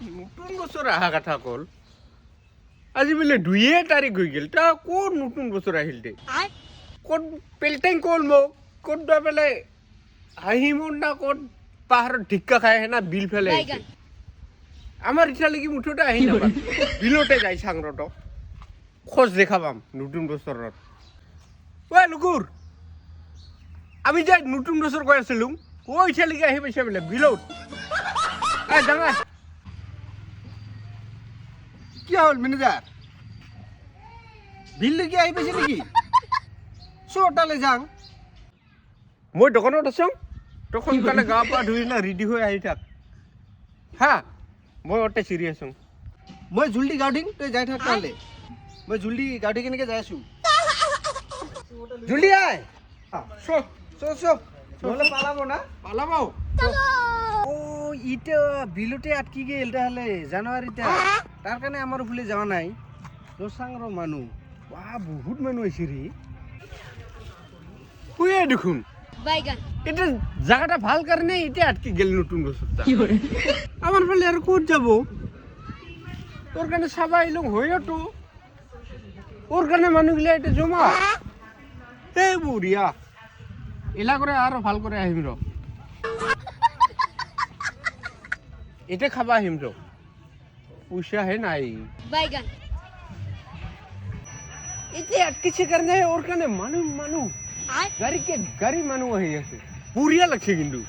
নতুন বছর আহা কথা কল আজি বোলে 2 তারিখ হয়ে গেল তা কোন নতুন বছর আহিল দে কোন পেলটেং কল মো কোন বেলে হাহিমুন না কোন পাহাড় ঢিক্কা খায় না বিল ফেলে আমার ইচ্ছা লাগি মুঠোটা আহি না বিলতে যাই সাংরট খোঁজ দেখাবাম নতুন বছরত ওই লুকুর আমি যে নতুন বছর কই আছিলুম ওই ইচ্ছা লাগি আহি পাইছে বলে বিলত এই জানা কি হল ম্যানেজার বিল লেগে আই পেছে নাকি সোটালে যাং মই দোকানত আছো তখন কালে গা পা ধুই না রেডি হয়ে আহি থাক হ্যাঁ মই অটে সিরিয়াস হম মই জলদি গার্ডিং তুই যাই থাক তাহলে মই জলদি গাড়ি কেনেকে যাই আছো জলদি আয় সো সো সো নহলে পালাবো না পালাবাও ও ইটা বিলতে আটকি গেল তাহলে জানুয়ারিতে তার কারণে আমার ভুলে যাওয়া নাই দোসাংর মানুষ বাহ বহুত মানুহ আইছে রে হুয়ে দেখুন বাইগান এটা জায়গাটা ভাল কারণে এটা আটকে গেল নতুন বছরটা আমার ফলে আর কোট যাব ওর কানে সবাই লোক হইও তো ওর কানে মানুষগুলা এটা জমা এ বুড়িয়া এলা করে আরো ভাল করে আহিম র এটা খাবা আহিম র পয়সা হে নাই বাইগান এটা আটকেছে কারণে ওর কানে মানুষ আর গাড়ি মানুষ হয়ে গেছে বুড়িয়া লাগছে কিন্তু